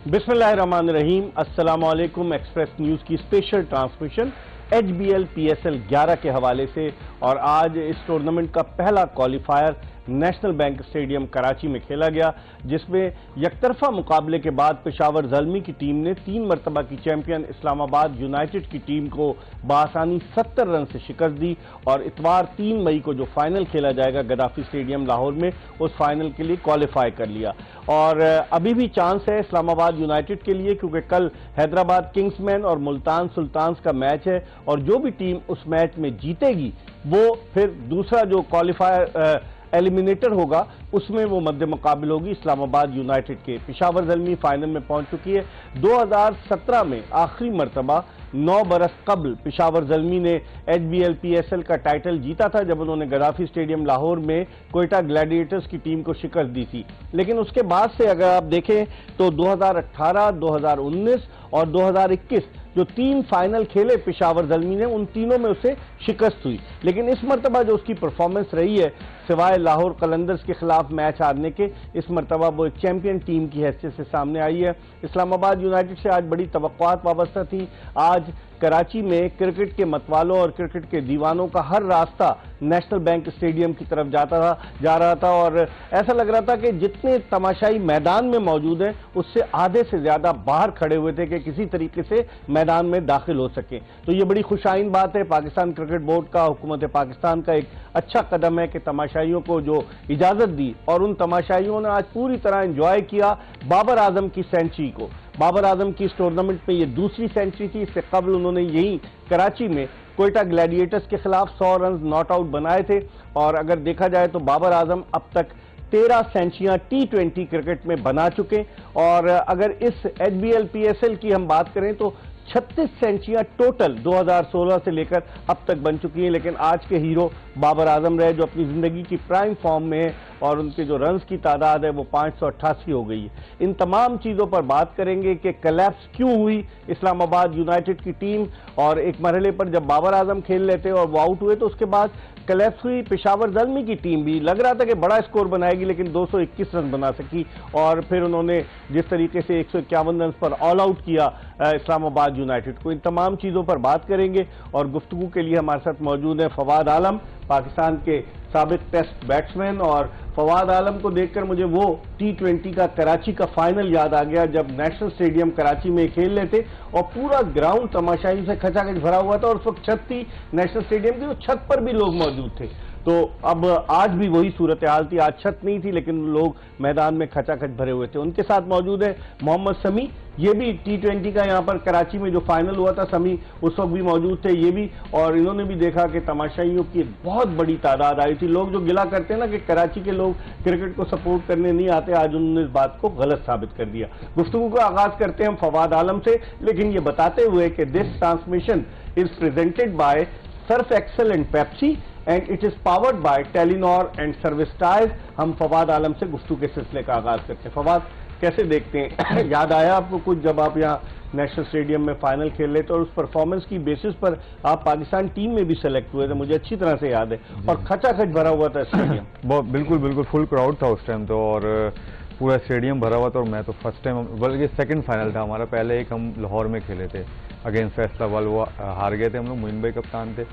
बिस्मिल्लाहिर्रहमानिर्रहीम। अस्सलामुअलैकुम। Express news की स्पेशल ट्रांसमिशन HBL PSL 11 के हवाले से, और आज इस टूर्नामेंट का पहला qualifier national bank stadium Karachi में खेला गया, जिसमें यकतरफा मुकाबले के बाद पेशावर ज़ल्मी की टीम ने 3 मरतबा की चैंपियन इस्लामाबाद यूनाइटेड की टीम को बासानी 70 रन से शिकस्त दी और इतवार 3 मई को जो फाइनल खेला जाएगा गद्दाफी स्टेडियम लाहौर में, उस फाइनल के लिए क्वालिफाई कर लिया। और अभी भी चांस है इस्लामाबाद यूनाइटेड के लिए, क्योंकि कल हैदराबाद किंग्समैन और मुल्तान सुल्तान्स का मैच है, और जो भी टीम उस मैच में जीतेगी वो फिर दूसरा जो क्वालिफायर एलिमिनेटर होगा उसमें वो मध्य मुकाबिल होगी इस्लामाबाद यूनाइटेड के। पेशावर ज़ल्मी फाइनल में पहुंच चुकी है। 2017 में आखिरी मरतबा 9 बरस कबल पेशावर ज़ल्मी ने HBL PSL का टाइटल जीता था, जब उन्होंने गद्दाफी स्टेडियम लाहौर में क्वेटा ग्लैडिएटर्स की टीम को शिकस्त दी थी। लेकिन उसके बाद से अगर आप देखें तो 2018, 2019 और 2021 जो 3 फाइनल खेले पेशावर ज़ल्मी ने, उन तीनों में उसे शिकस्त हुई। लेकिन इस मरतबा जो उसकी परफॉर्मेंस रही है, सिवाय लाहौर कलंदर्स के खिलाफ मैच हारने के, इस मरतबा वो एक चैंपियन टीम की हैसियत से सामने आई है। इस्लामाबाद यूनाइटेड से आज बड़ी तवक्कुआत वाबस्ता थी। आज कराची में क्रिकेट के मतवालों और क्रिकेट के दीवानों का हर रास्ता नेशनल बैंक स्टेडियम की तरफ जा रहा था, और ऐसा लग रहा था कि जितने तमाशाई मैदान में मौजूद हैं उससे आधे से ज्यादा बाहर खड़े हुए थे कि किसी तरीके से मैदान में दाखिल हो सके। तो ये बड़ी खुशाइन बात है। पाकिस्तान क्रिकेट बोर्ड का, हुकूमत पाकिस्तान का एक अच्छा कदम है कि तमाशाइयों को जो इजाजत दी, और उन तमाशाइयों ने आज पूरी तरह एंजॉय किया बाबर आजम की सेंचुरी को। बाबर आजम की इस टूर्नामेंट में ये दूसरी सेंचुरी थी। इससे कबल उन्होंने यही कराची में क्वेटा ग्लैडिएटर्स के खिलाफ 100 रन नॉट आउट बनाए थे। और अगर देखा जाए तो बाबर आजम अब तक 13 सेंचुरियां T20 क्रिकेट में बना चुके, और अगर इस HBL PSL की हम बात करें तो 36 सेंचुरियां टोटल 2016 से लेकर अब तक बन चुकी हैं। लेकिन आज के हीरो बाबर आजम रहे, जो अपनी जिंदगी की प्राइम फॉर्म में है, और उनके जो रन्स की तादाद है वो 588 हो गई है। इन तमाम चीज़ों पर बात करेंगे कि कोलैप्स क्यों हुई इस्लामाबाद यूनाइटेड की टीम, और एक मरहले पर जब बाबर आजम खेल लेते और वो आउट हुए तो उसके बाद कोलैप्स हुई पेशावर ज़ल्मी की टीम भी। लग रहा था कि बड़ा स्कोर बनाएगी, लेकिन 221 रन बना सकी, और फिर उन्होंने जिस तरीके से 151 रन पर ऑल आउट किया इस्लामाबाद यूनाइटेड को। इन तमाम चीज़ों पर बात करेंगे, और गुफ्तगू के लिए हमारे साथ मौजूद है फवाद आलम, पाकिस्तान के साबिक टेस्ट बैट्समैन। और फवाद आलम को देखकर मुझे वो T20 का कराची का फाइनल याद आ गया, जब नेशनल स्टेडियम कराची में खेल रहे थे और पूरा ग्राउंड तमाशाइयों से खचाखच भरा हुआ था, और उस वक्त छत थी नेशनल स्टेडियम की, तो छत पर भी लोग मौजूद थे। तो अब आज भी वही सूरत हाल थी। आज छत नहीं थी, लेकिन लोग मैदान में खचाखच भरे हुए थे। उनके साथ मौजूद है मोहम्मद समी, ये भी T20 का यहाँ पर कराची में जो फाइनल हुआ था, समी उस वक्त भी मौजूद थे ये भी, और इन्होंने भी देखा कि तमाशाइयों की बहुत बड़ी तादाद आई थी। लोग जो गिला करते हैं ना कि कराची के लोग क्रिकेट को सपोर्ट करने नहीं आते, आज उन्होंने इस बात को गलत साबित कर दिया। गुफ्तगू का आगाज करते हैं हम फवाद आलम से, लेकिन ये बताते हुए कि this transmission is presented by Surf Excel and Pepsi and it is powered by Telenor and सर्विसटाइज। हम फवाद आलम से गुफ्तगू के सिलसिले का आगाज करते हैं। फवाद, कैसे देखते हैं? याद आया आपको कुछ जब आप यहाँ नेशनल स्टेडियम में फाइनल खेल रहे थे, और उस परफॉर्मेंस की बेसिस पर आप पाकिस्तान टीम में भी सेलेक्ट हुए थे, मुझे अच्छी तरह से याद है, और खचाखच भरा हुआ था स्टेडियम। बिल्कुल फुल क्राउड था उस टाइम तो, और पूरा स्टेडियम भरा हुआ था। और मैं तो फर्स्ट टाइम, बल्कि सेकंड फाइनल था हमारा, पहले एक हम लाहौर में खेले थे अगेंस्ट फैसलाबाद, वो हार गए थे हम लोग, मोइन भाई कप्तान थे,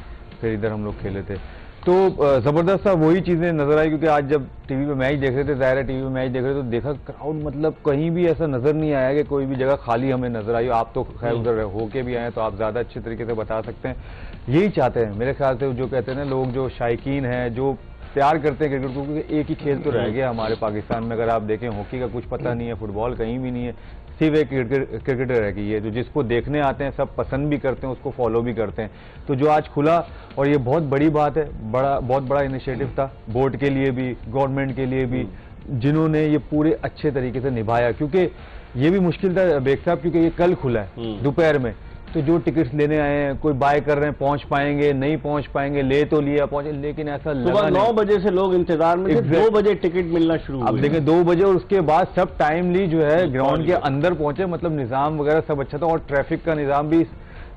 फिर इधर हम लोग खेले थे। तो ज़बरदस्त था, वही चीज़ें नज़र आई, क्योंकि आज जब टीवी पे मैच देख रहे थे, ज़ाहिर है टीवी पे मैच देख रहे थे, तो देखा क्राउड, मतलब कहीं भी ऐसा नज़र नहीं आया कि कोई भी जगह खाली हमें नज़र आई। आप तो खैर उधर होके भी आए तो आप ज़्यादा अच्छे तरीके से बता सकते हैं। यही चाहते हैं मेरे ख्याल से, जो कहते हैं ना लोग, जो शायकीन हैं, जो प्यार करते हैं क्रिकेट को, क्योंकि एक ही खेल तो रह गया हमारे पाकिस्तान में। अगर आप देखें, हॉकी का कुछ पता नहीं है, फुटबॉल कहीं भी नहीं है, सिर्फ एक क्रिकेटर रह गई है, जो जिसको देखने आते हैं, सब पसंद भी करते हैं, उसको फॉलो भी करते हैं। तो जो आज खुला, और ये बहुत बड़ी बात है, बहुत बड़ा इनिशिएटिव था बोर्ड के लिए भी, गवर्नमेंट के लिए भी, जिन्होंने ये पूरे अच्छे तरीके से निभाया। क्योंकि ये भी मुश्किल था बेग साहब, क्योंकि ये कल खुला है दोपहर में, तो जो टिकट्स लेने आए हैं, कोई बाय कर रहे हैं, पहुंच पाएंगे नहीं पहुंच पाएंगे, ले तो लिया पहुंचे, लेकिन ऐसा सुबह 9 बजे से लोग इंतजार में थे, 2 बजे टिकट मिलना शुरू हुआ। अब देखें 2 बजे, और उसके बाद सब टाइमली जो है ग्राउंड के अंदर पहुंचे, मतलब निजाम वगैरह सब अच्छा था, और ट्रैफिक का निजाम भी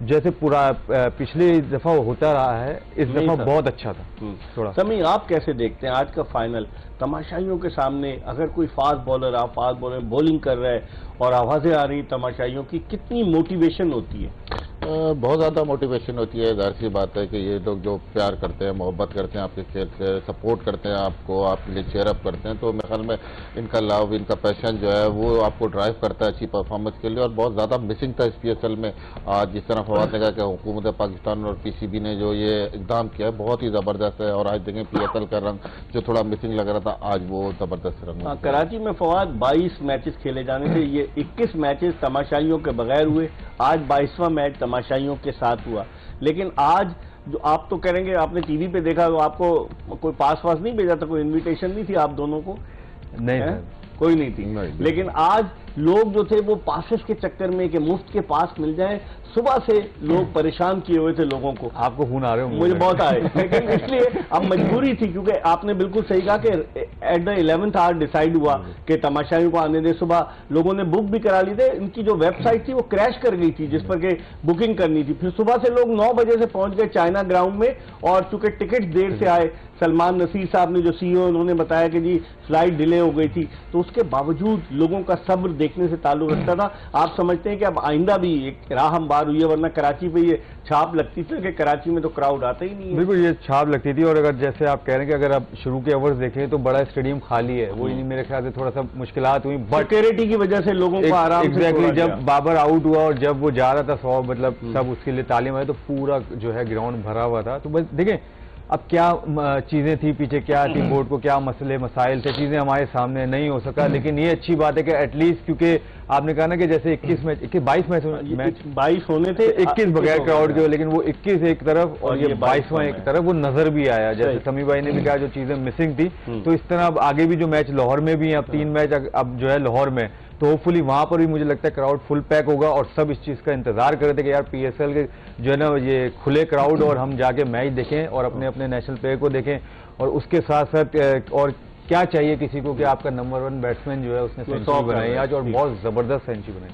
जैसे पूरा पिछली दफा होता रहा है, इस दफा बहुत अच्छा था थोड़ा। समी, आप कैसे देखते हैं आज का फाइनल? तमाशाइयों के सामने अगर कोई फास्ट बॉलर बॉलिंग कर रहा है और आवाजें आ रही तमाशाइयों की, कितनी मोटिवेशन होती है? बहुत ज़्यादा मोटिवेशन होती है। जाहिर सी बात है कि ये लोग जो प्यार करते हैं, मोहब्बत करते हैं आपके खेल से, सपोर्ट करते हैं आपको, आपके लिए चेयर अप करते हैं, तो मेरे ख्याल में इनका लव, इनका पैशन जो है वो आपको ड्राइव करता है अच्छी परफॉर्मेंस के लिए। और बहुत ज़्यादा मिसिंग था इस PSL में। आज जिस तरह फवाद ने कहा कि हुकूमत पाकिस्तान और PCB ने जो ये इकदाम किया है बहुत ही ज़बरदस्त है। और आज देखें PSL का रंग जो थोड़ा मिसिंग लग रहा था, आज वो ज़बरदस्त रंग। कराची में फवाद 22 मैचेस खेले जाने थे, ये 21 मैचेस तमाशाइयों के बगैर हुए। आज 22वां मैच तमाशाइयों के साथ हुआ। लेकिन आज जो आप तो करेंगे, आपने टीवी पे देखा, तो आपको कोई पास वास नहीं भेजा था, कोई इनविटेशन नहीं थी आप दोनों को? नहीं, कोई नहीं थी। लेकिन आज लोग जो थे वो पासेस के चक्कर में कि मुफ्त के पास मिल जाए, सुबह से लोग परेशान किए हुए थे लोगों को। आपको खून आ रहे हो? मुझे बहुत आए, लेकिन इसलिए अब मजबूरी थी, क्योंकि आपने बिल्कुल सही कहा कि at the 11th our decide हुआ कि तमाशाइयों को आने दे। सुबह लोगों ने बुक भी करा ली थे, इनकी जो वेबसाइट थी वो क्रैश कर गई थी जिस पर के बुकिंग करनी थी। फिर सुबह से लोग 9 बजे से पहुंच गए चाइना ग्राउंड में, और चूंकि टिकट देर से आए, सलमान नसीर साहब ने जो CEO उन्होंने बताया कि जी फ्लाइट डिले हो गई थी, तो उसके बावजूद लोगों का सब्र देखने से ताल्लुक रखता था। आप समझते हैं कि अब आइंदा भी एक राह हमवार हुई है, वरना कराची पे ये छाप लगती थी कि कराची में तो क्राउड आता ही नहीं है। बिल्कुल, ये छाप लगती थी। और अगर जैसे आप कह रहे हैं कि अगर आप शुरू के ओवर्स देखें तो बड़ा स्टेडियम खाली है, वो मेरे ख्याल से थोड़ा सा मुश्किलात हुई, बट सिक्योरिटी की वजह से लोगों को आराम से एग्जैक्टली जब बाबर आउट हुआ और जब वो जा रहा था 100, मतलब सब उसके लिए तालीम आए, तो पूरा जो है ग्राउंड भरा हुआ था। तो बस देखें अब क्या चीजें थी पीछे, क्या थी बोर्ड को, क्या मसले मसाइल थे, चीजें हमारे सामने नहीं हो सका। लेकिन ये अच्छी बात है कि एटलीस्ट, क्योंकि आपने कहा ना कि जैसे 22 मैच 22 होने थे, 21 बगैर क्राउड के, लेकिन वो 21 एक तरफ और ये 22वां एक तरफ, वो नजर भी आया। जैसे समी भाई ने भी कहा जो चीजें मिसिंग थी, तो इस तरह अब आगे भी जो मैच लाहौर में भी हैं, अब 3 मैच अब जो है लाहौर में, तो होपफुली वहां पर भी मुझे लगता है क्राउड फुल पैक होगा। और सब इस चीज का इंतजार कर रहे थे कि यार PSL के जो है ना ये खुले क्राउड और हम जाके मैच देखें और अपने अपने नेशनल प्लेयर को देखें। और उसके साथ साथ और क्या चाहिए किसी को कि आपका नंबर 1 बैट्समैन जो है उसने सेंचुरी बनाई आज, और बहुत जबरदस्त सेंचुरी बनाई।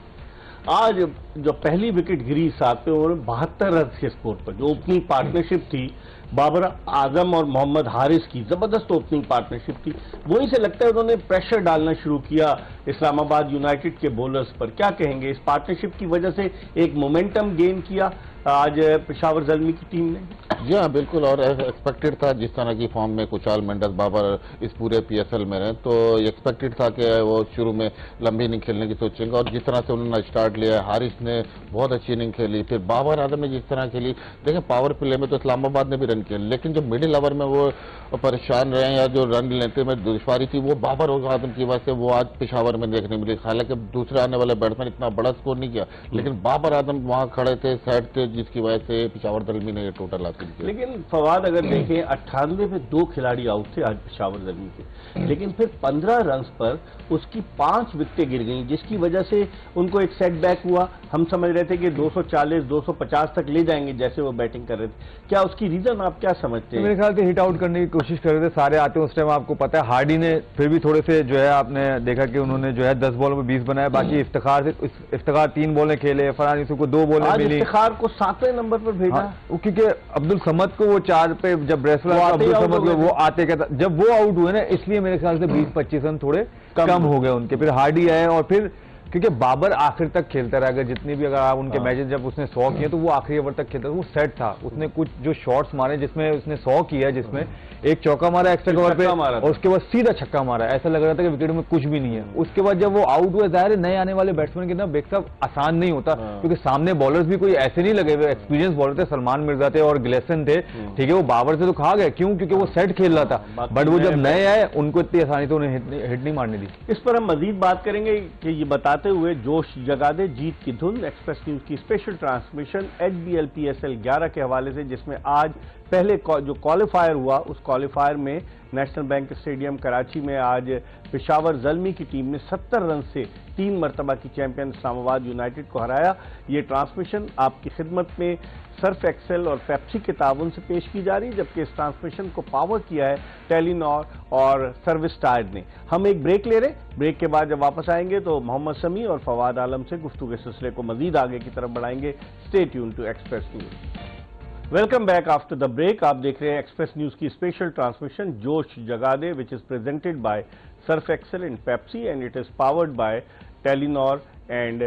आज जो पहली विकेट गिरी 7 पे ओवर में 72 रन के स्कोर पर, जो ओपनिंग पार्टनरशिप थी बाबर आजम और मोहम्मद हारिस की, जबरदस्त ओपनिंग पार्टनरशिप थी। वहीं से लगता है उन्होंने प्रेशर डालना शुरू किया इस्लामाबाद यूनाइटेड के बॉलर्स पर। क्या कहेंगे, इस पार्टनरशिप की वजह से एक मोमेंटम गेन किया आज पेशावर ज़ल्मी की टीम ने? जी हाँ, बिल्कुल। और एक्सपेक्टेड था जिस तरह की फॉर्म में कुशाल मेंडस, बाबर इस पूरे PSL में रहे, तो एक्सपेक्टेड था कि वो शुरू में लंबी इनिंग खेलने की सोचेंगे। और जिस तरह से उन्होंने स्टार्ट लिया, हारिस ने बहुत अच्छी इनिंग खेली, फिर बाबर आजम ने जिस तरह खेली। देखें पावर प्ले में तो इस्लामाबाद ने भी रन किए, लेकिन जो मिडिल ओवर में वो परेशान रहे या जो रन लेने में दुश्वारी थी, वो बाबर आजम की वजह से वो आज पेशावर में देखने मिली। हालांकि दूसरे आने वाले बैट्समैन इतना बड़ा स्कोर नहीं किया, लेकिन बाबर आजम वहां खड़े थे, सेट थे, जिसकी वजह से पेशावर ज़ल्मी ने ये टोटल हासिल किया। लेकिन फवाद अगर देखें 98 पे 2 खिलाड़ी आउट थे आज पेशावर ज़ल्मी के, लेकिन फिर 15 रन पर उसकी 5 विकेटें गिर गई, जिसकी वजह से उनको एक सेटबैक हुआ। हम समझ रहे थे कि 240 250 तक ले जाएंगे जैसे वो बैटिंग कर रहे थे। क्या उसकी रीजन आप क्या समझते हैं? मेरे ख्याल से हिट आउट करने की कोशिश कर रहे थे, सारे आते हैं उस टाइम। आपको पता है हार्डी ने फिर भी थोड़े से जो है आपने देखा कि उन्होंने जो है 10 बॉल में 20 बनाया। बाकी इफ्तिखार 3 बॉलें खेले, फरहान यूसुफ को 2 बॉलें मिली। इफ्तिखार को 7वें नंबर पर भेजा, क्योंकि अब्दुल समद को वो 4 पे जब ब्रेसवाल अब्दुल समद वो आते कहता, जब वो आउट हुए ना, इसलिए मेरे ख्याल से 20-25 रन थोड़े कम हो गए उनके। फिर हार्डी आए, और फिर क्योंकि बाबर आखिर तक खेलता रहा, अगर जितनी भी अगर आप उनके मैचेस जब उसने 100 किए तो वो आखिरी ओवर तक खेलता था, वो सेट था। उसने कुछ जो शॉट्स मारे जिसमें उसने 100 किया, जिसमें एक चौका मारा एक्स्ट्रा कवर पे और उसके बाद सीधा छक्का मारा, ऐसा लग रहा था कि विकेट में कुछ भी नहीं है। उसके बाद जब वो आउट हुए, जाहिर है नए आने वाले बैट्समैन के ना बेकअप आसान नहीं होता, क्योंकि सामने बॉलर्स भी कोई ऐसे नहीं लगे हुए, एक्सपीरियंस बॉलर थे, सलमान मिर्जा थे और ग्लेसन थे, ठीक है। वो बाबर से तो खा गए, क्यों? क्योंकि वो सेट खेल रहा था, बट वो जब नए आए उनको इतनी आसानी से उन्हें हिट नहीं मारने दी। इस पर हम मजीद बात करेंगे कि ये बताते हुए जोश जगा दे जीत की धुन एक्सप्रेस न्यूज की स्पेशल ट्रांसमिशन HBL PSL 11 के हवाले से, जिसमें आज पहले जो क्वालिफायर हुआ, उस क्वालिफायर में नेशनल बैंक स्टेडियम कराची में आज पेशावर ज़ल्मी की टीम ने 70 रन से 3 मरतबा की चैंपियन इस्लामाबाद यूनाइटेड को हराया। ये ट्रांसमिशन आपकी खिदमत में सर्फ एक्सेल और पेप्सी के ताउन से पेश की जा रही है, जबकि इस ट्रांसमिशन को पावर किया है टेलीनॉर और सर्विस टायर ने। हम एक ब्रेक ले रहे हैं, ब्रेक के बाद जब वापस आएंगे तो मोहम्मद समी और फवाद आलम से गुफ्तगू के सिलसिले को मजीद आगे की तरफ बढ़ाएंगे। Stay tune to Express News. Welcome back after the break. आप देख रहे हैं एक्सप्रेस न्यूज की स्पेशल ट्रांसमिशन जोश जगा De, which is presented by Surf Excel and Pepsi and it is powered by Telenor and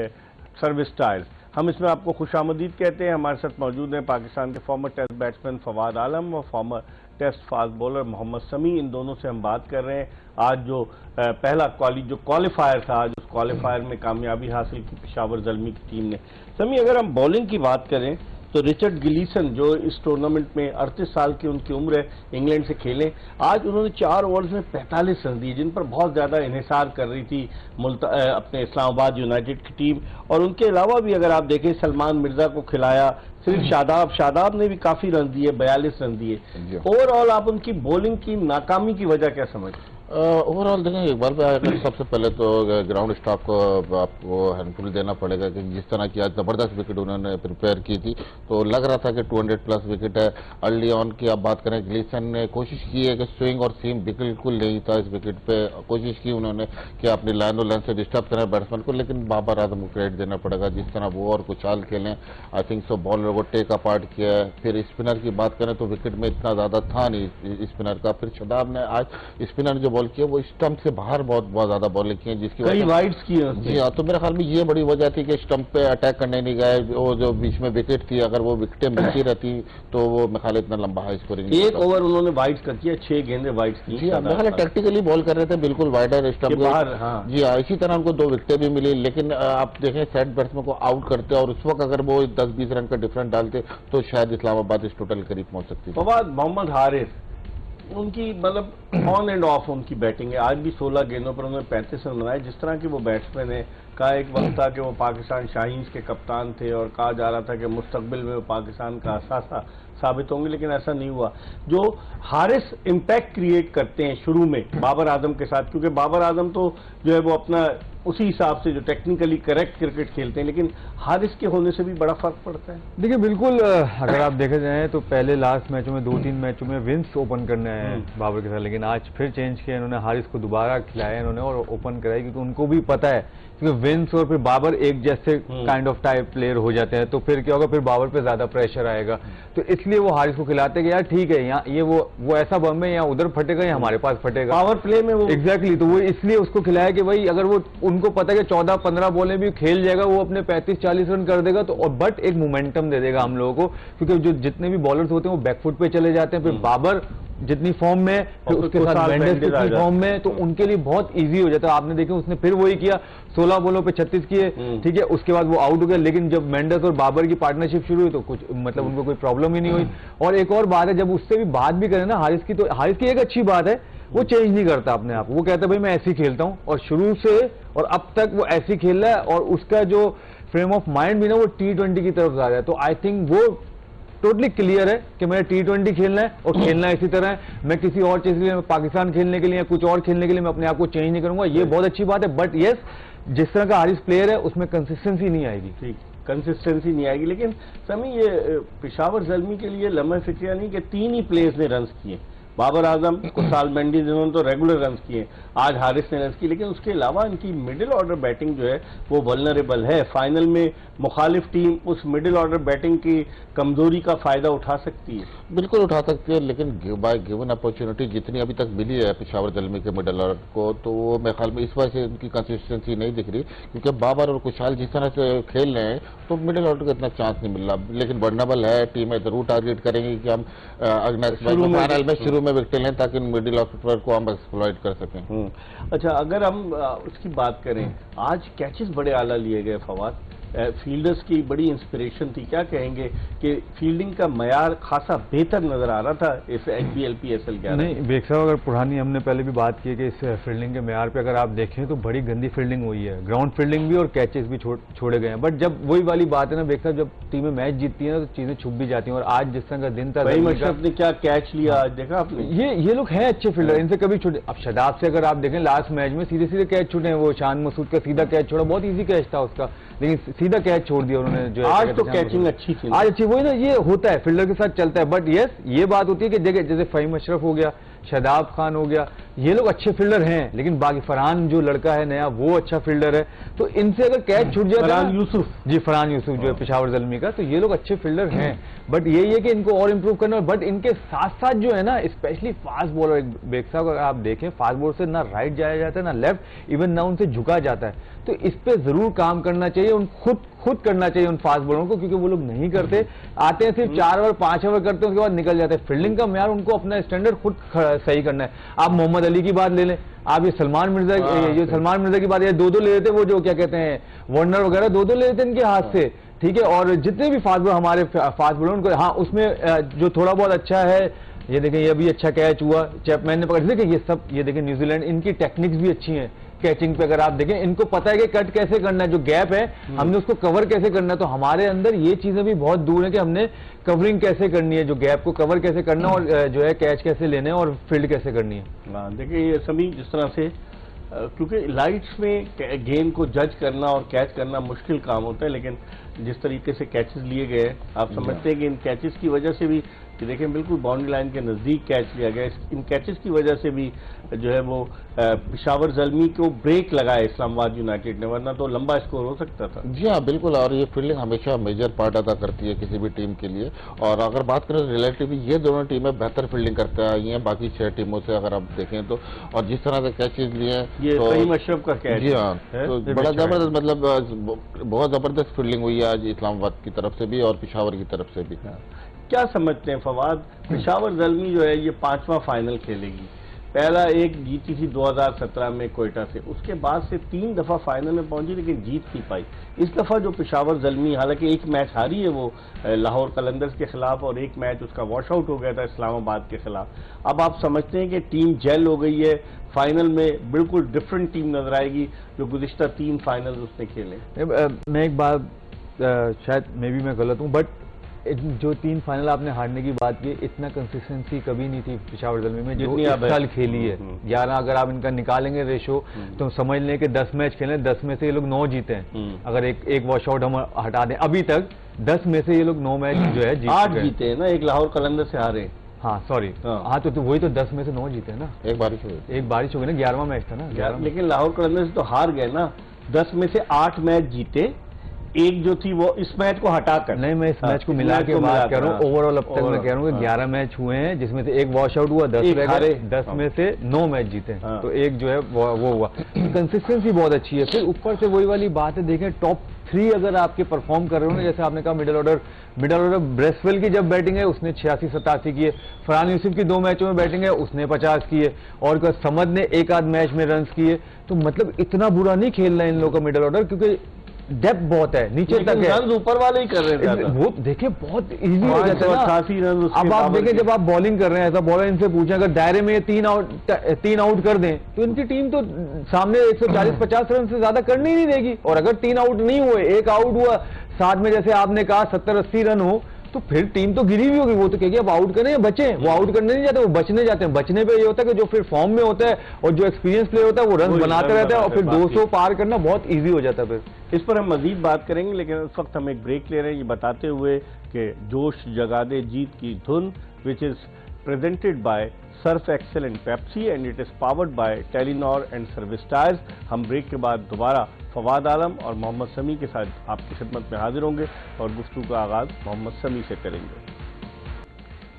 service tyres. हम इसमें आपको खुशामदीद कहते हैं। हमारे साथ मौजूद हैं पाकिस्तान के former test batsman Fawad Alam और former test fast bowler Mohammad Sami. इन दोनों से हम बात कर रहे हैं आज जो पहला क्वालिफायर था, आज उस क्वालिफायर में कामयाबी हासिल की पेशावर ज़ल्मी की टीम ने। समी, अगर हम बॉलिंग की बात करें तो रिचर्ड गिलीसन जो इस टूर्नामेंट में 38 साल की उनकी उम्र है, इंग्लैंड से खेले, आज उन्होंने 4 ओवर्स में 45 रन दिए, जिन पर बहुत ज्यादा इन्हिसार कर रही थी अपने इस्लामाबाद यूनाइटेड की टीम। और उनके अलावा भी अगर आप देखें सलमान मिर्जा को खिलाया, सिर्फ शादाब ने भी काफी रन दिए, 42 रन दिए। ओवरऑल आप उनकी बॉलिंग की नाकामी की वजह क्या समझते? ओवरऑल देखें, एक बार में सबसे पहले तो ग्राउंड स्टाफ को आपको हैंडफुल देना पड़ेगा कि जिस तरह की आज जबरदस्त विकेट उन्होंने प्रिपेयर की थी, तो लग रहा था कि 200 प्लस विकेट है। अर्ली ऑन की आप बात करें, ग्लीसन ने कोशिश की है कि स्विंग और सीम बिल्कुल नहीं था इस विकेट पे, कोशिश की उन्होंने कि अपनी लाइन और लाइन से डिस्टर्ब करें बैट्समैन को, लेकिन बाबर आजम को क्रेडिट देना पड़ेगा जिस तरह वो और कुचाल खेलें। आई थिंक सो बॉलर को टेक अपार्ट किया है। फिर स्पिनर की बात करें तो विकेट में इतना ज्यादा था नहीं स्पिनर का। फिर शादाब ने आज स्पिनर जो बॉल किया वो स्टंप से बाहर बहुत ज्यादा बॉलिंग की है, जिसकी कई वाइड्स की है। जी हाँ, तो मेरे ख्याल में ये बड़ी वजह थी कि स्टंप पे अटैक करने नहीं गए। वो जो बीच में विकेट थी, अगर वो विकेटें मिलती रहती तो वो मेरे ख्याल इतना लंबा हाई स्कोरिंग। एक ओवर उन्होंने वाइड्स कर किया, 6 गेंदें वाइड्स की। जी हाँ, मेरे ख्याल टैक्टिकली बॉल कर रहे थे बिल्कुल वाइडर स्टंप बाहर। हाँ जी हाँ, इसी तरह उनको 2 विकेटें भी मिली। लेकिन आप देखें सेट बैट्समैन को आउट करते और उस वक्त अगर वो 10-20 रन का डिफरेंस डालते तो शायद इस्लामाबाद इस टोटल करीब पहुंच सकती थी। मोहम्मद हारिस, उनकी मतलब ऑन एंड ऑफ उनकी बैटिंग है। आज भी 16 गेंदों पर उन्होंने 35 रन बनाए। जिस तरह की वो बैट्समैन है, का एक वक्त था कि वो पाकिस्तान शाहीन्स के कप्तान थे और कहा जा रहा था कि मुस्तकबिल में वो पाकिस्तान का असासा साबित होंगे, लेकिन ऐसा नहीं हुआ। जो हारिस इम्पैक्ट क्रिएट करते हैं शुरू में बाबर आजम के साथ, क्योंकि बाबर आजम तो जो है वो अपना उसी हिसाब से जो टेक्निकली करेक्ट क्रिकेट खेलते हैं, लेकिन हारिस के होने से भी बड़ा फर्क पड़ता है। देखिए बिल्कुल, अगर आप देखे जाए तो पहले लास्ट मैचों में 2-3 मैचों में विंस ओपन करने आए हैं बाबर के साथ, लेकिन आज फिर चेंज किया इन्होंने, हारिस को दोबारा खिलाया इन्होंने और ओपन कराई, क्योंकि उनको भी पता है क्योंकि विंस और फिर बाबर एक जैसे काइंड ऑफ टाइप प्लेयर हो जाते हैं, तो फिर क्या होगा, फिर बाबर पे ज्यादा प्रेशर आएगा। तो इसलिए वो हारिस को खिलाते हैं कि यार ठीक है, यहाँ ये वो ऐसा बम है, यहाँ उधर फटेगा या हमारे पास फटेगा पावर प्ले में वो एग्जैक्टली। तो वो इसलिए उसको खिलाया कि भाई अगर वो उनको पता है कि 14-15 बॉलें भी खेल जाएगा, वो अपने 35-40 रन कर देगा, तो बट एक मोमेंटम दे देगा हम लोगों को, क्योंकि जो जितने भी बॉलर्स होते हैं वो बैकफुट पे चले जाते हैं। फिर बाबर जितनी फॉर्म में, फिर उसके साथ मेंडिस की फॉर्म में, तो उनके लिए बहुत इजी हो जाता है। आपने देखा उसने फिर वही किया, 16 बॉलों पे 36 किए, ठीक है, उसके बाद वो आउट हो गया। लेकिन जब मेंडिस और बाबर की पार्टनरशिप शुरू हुई तो कुछ मतलब उनको कोई प्रॉब्लम ही नहीं हुई। और एक और बात है, जब उससे भी बात भी करें ना हारिस की, तो हारिस की एक अच्छी बात है, वो चेंज नहीं करता अपने आप। वो कहता है भाई मैं ऐसे ही खेलता हूं, और शुरू से और अब तक वो ऐसे ही खेल रहा है, और उसका जो फ्रेम ऑफ माइंड भी ना वो T20 की तरफ जा रहा है। तो आई थिंक वो टोटली क्लियर है कि मैंने T20 खेलना है और खेलना इसी तरह है। मैं किसी और चीज के लिए, पाकिस्तान खेलने के लिए या कुछ और खेलने के लिए मैं अपने आप को चेंज नहीं करूंगा। ये बहुत अच्छी बात है। बट यस, जिस तरह का हारिस प्लेयर है उसमें कंसिस्टेंसी नहीं आएगी। ठीक, कंसिस्टेंसी नहीं आएगी। लेकिन समी, ये पेशावर ज़ल्मी के लिए लम्हा फिक्रिया नहीं कि 3 ही प्लेयर्स ने रन किए, बाबर आजम, कुशाल मेंडिस, जिन्होंने तो रेगुलर रन किए, आज हारिस ने रन किए, लेकिन उसके अलावा इनकी मिडिल ऑर्डर बैटिंग जो है वो वल्नरेबल है। फाइनल में मुखालिफ टीम उस मिडिल ऑर्डर बैटिंग की कमजोरी का फायदा उठा सकती है। बिल्कुल उठा सकती है, लेकिन बाय गिवन अपॉर्चुनिटी जितनी अभी तक मिली है पेशावर ज़ल्मी के मिडिल ऑर्डर को, तो वो मेरे ख्याल में इस वजह से उनकी कंसिस्टेंसी नहीं दिख रही, क्योंकि बाबर और कुशाल जिस तरह से खेल रहे हैं तो मिडिल ऑर्डर को इतना चांस नहीं मिल रहा। लेकिन वर्नेबल है, टीमें जरूर टारगेट करेंगे कि हम फाइनल में शुरू में विकेट लें ताकि मिडिल ऑर्डर को हम एक्सप्लॉइट कर सकें। अच्छा, अगर हम उसकी बात करें, आज कैचेस बड़े आला लिए गए फवाद, फील्डर्स की बड़ी इंस्पिरेशन थी। क्या कहेंगे कि फील्डिंग का मयार खासा बेहतर नजर आ रहा था इस HBL PSL के? नहीं बेग साहब, अगर पुरानी हमने पहले भी बात की है कि इस फील्डिंग के मयार पे अगर आप देखें तो बड़ी गंदी फील्डिंग हुई है, ग्राउंड फील्डिंग भी और कैचेस भी छोड़े गए हैं। बट जब वही वाली बात है ना बेग साहब, जब टीमें मैच जीतती हैं तो चीजें छुप भी जाती हैं। और आज जिस तरह का दिन था, मशरफ ने क्या कैच लिया आज, देखा आपने? ये लोग हैं अच्छे फील्डर, इनसे कभी छूटे। अब शदाब से अगर आप देखें लास्ट मैच में सीधे सीधे कैच छूटे हैं, वो शान मसूद का सीधा कैच छोड़ा, बहुत ईजी कैच था उसका, लेकिन सीधा कैच छोड़ दिया उन्होंने। जो आज तो कैचिंग अच्छी थी, आज अच्छी, वही ना, ये होता है फील्डर के साथ चलता है। बट यस, ये बात होती है कि जगह जैसे फ़हीम अशरफ हो गया, शादाब खान हो गया, ये लोग अच्छे फील्डर हैं, लेकिन बाकी फरहान जो लड़का है नया वो अच्छा फील्डर है, तो इनसे अगर कैच छूट जाए, फरहान यूसुफ जी, फरहान यूसुफ जो है पेशावर ज़ल्मी का, तो ये लोग अच्छे फील्डर हैं। बट यही है कि इनको और इंप्रूव करना। बट इनके साथ साथ जो है ना, स्पेशली फास्ट बॉलर, बेग साहब अगर आप देखें, फास्ट बॉलर से ना राइट जाया जाता है ना लेफ्ट, इवन ना उनसे झुका जाता है। तो इस पे जरूर काम करना चाहिए, उन खुद करना चाहिए उन फास्ट बॉलरों को, क्योंकि वो लोग नहीं करते, आते हैं सिर्फ 4 ओवर 5 ओवर करते हैं, उसके बाद निकल जाते हैं। फील्डिंग का म्यार उनको अपना स्टैंडर्ड खुद सही करना है। आप मोहम्मद अली की बात ले लें, आप ये सलमान मिर्जा की बात, ये 2-2 ले लेते, वो जो क्या कहते हैं वार्नर वगैरह 2-2 ले लेते इनके हाथ से, ठीक है। और जितने भी फास्ट बॉलर हमारे फास्ट बॉलर उनको, हाँ उसमें जो थोड़ा बहुत अच्छा है, ये देखें ये भी अच्छा कैच हुआ, चैपमैन ने पकड़, देखिए ये सब, ये देखें न्यूजीलैंड, इनकी टेक्निक्स भी अच्छी हैं कैचिंग पे। अगर आप देखें, इनको पता है कि कट कैसे करना है, जो गैप है हमने उसको कवर कैसे करना है। तो हमारे अंदर ये चीजें भी बहुत दूर है कि हमने कवरिंग कैसे करनी है, जो गैप को कवर कैसे करना और जो है कैच कैसे लेने और फील्ड कैसे करनी है। देखिए ये सभी जिस तरह से, क्योंकि लाइट्स में गेंद को जज करना और कैच करना मुश्किल काम होता है, लेकिन जिस तरीके से कैचेस लिए गए, आप समझते हैं कि इन कैचेस की वजह से भी, कि देखें बिल्कुल बाउंड्री लाइन के नज़दीक कैच लिया गया, इन कैचेस की वजह से भी जो है वो पेशावर ज़ल्मी को ब्रेक लगाया इस्लामाबाद यूनाइटेड ने, वरना तो लंबा स्कोर हो सकता था। जी हाँ, बिल्कुल। और ये फील्डिंग हमेशा मेजर पार्ट अदा करती है किसी भी टीम के लिए। और अगर बात करें रिलेटिवली, ये दोनों टीमें बेहतर फील्डिंग करते आई हैं बाकी 6 टीमों से, अगर आप देखें तो। और जिस तरह से कैचेज लिए हैं, ये फ़हीम अशरफ का कैच, जी हाँ, तो बड़ा जबरदस्त, मतलब बहुत जबरदस्त फील्डिंग हुई है आज इस्लामाबाद की तरफ से भी और पेशावर की तरफ से भी। क्या समझते हैं फवाद, पेशावर ज़ल्मी जो है ये 5वां फाइनल खेलेगी? पहला एक जीती थी 2017 में कोयटा से, उसके बाद से 3 दफा फाइनल में पहुंची लेकिन जीत नहीं पाई। इस दफा जो पेशावर ज़ल्मी, हालांकि एक मैच हारी है वो लाहौर कलंदर्स के खिलाफ, और एक मैच उसका वॉश आउट हो गया था इस्लामाबाद के खिलाफ। अब आप समझते हैं कि टीम जेल हो गई है, फाइनल में बिल्कुल डिफरेंट टीम नजर आएगी जो गुज़िश्ता 3 फाइनल उसने खेले। मैं एक बात, शायद मे भी मैं गलत हूँ, बट जो 3 फाइनल आपने हारने की बात की, इतना कंसिस्टेंसी कभी नहीं थी पेशावर ज़ल्मी में जो इस साल खेली है। 11 अगर आप इनका निकालेंगे रेशो, तो समझ लें कि 10 मैच खेले, 10 में से ये लोग 9 जीते हैं। अगर एक वॉश आउट हम हटा दें, अभी तक 10 में से ये लोग 9 मैच जो है 8 जीते हैं ना, एक लाहौर कलंदर से हारे। हाँ सॉरी, हाँ तो वही तो 10 में से 9 जीते हैं ना। एक बारिश हो गई ना, 11वां मैच था ना, लेकिन लाहौर कलंदर से तो हार गए ना। 10 में से 8 मैच जीते, एक जो थी वो इस मैच को हटाकर, नहीं मैं इस मैच को मिला के बात कर रहा हूँ, ओवरऑल अब तक मैं कह रहा हूँ कि 11 मैच हुए हैं, जिसमें से एक वॉश आउट हुआ, 10 रह गए, 10 में से 9 मैच जीते, तो एक जो है वो हुआ। कंसिस्टेंसी बहुत अच्छी है। फिर ऊपर से वही वाली बात है, देखें टॉप 3 अगर आपके परफॉर्म कर रहे हो ना, जैसे आपने कहा मिडिल ऑर्डर ब्रेसवेल की जब बैटिंग है उसने 86-87 की है, फरहान यूसुफ की 2 मैचों में बैटिंग है उसने 50 की है, और समद ने एक आध मैच में रन किए। तो मतलब इतना बुरा नहीं खेल रहा है इन लोगों का मिडिल ऑर्डर, क्योंकि डेप्थ बहुत है, नीचे तक है, रन ऊपर वाले ही कर रहे हैं। वो देखिए बहुत इजी हो जाता है ना। अब आप देखें जब आप बॉलिंग कर रहे हैं, ऐसा बॉलर इनसे पूछें अगर दायरे में 3 आउट कर दें तो इनकी टीम तो सामने 140-50 रन से ज्यादा करनी ही नहीं देगी। और अगर 3 आउट नहीं हुए, एक आउट हुआ, साथ में जैसे आपने कहा 70-80 रन हो, तो फिर टीम तो गिरी हुई होगी। वो तो कहेगी अब आउट करें या बचें, वो आउट करने नहीं जाते, वो बचने जाते हैं। बचने पे ये होता है कि जो फिर फॉर्म में होता है और जो एक्सपीरियंस प्लेयर होता है वो रन बनाते रहता है, और फिर 200 पार करना बहुत इजी हो जाता है। फिर इस पर हम मजीद बात करेंगे, लेकिन उस वक्त हम एक ब्रेक ले रहे हैं, ये बताते हुए कि जोश जगा दे जीत की धुन, which is presented by Surf Excel and Pepsi and it is powered by Telenor and service tyres. हम ब्रेक के बाद दोबारा फवाद आलम और मोहम्मद समी के साथ आपकी खिदमत में हाजिर होंगे और गुफ्तगू का आगाज मोहम्मद समी से करेंगे।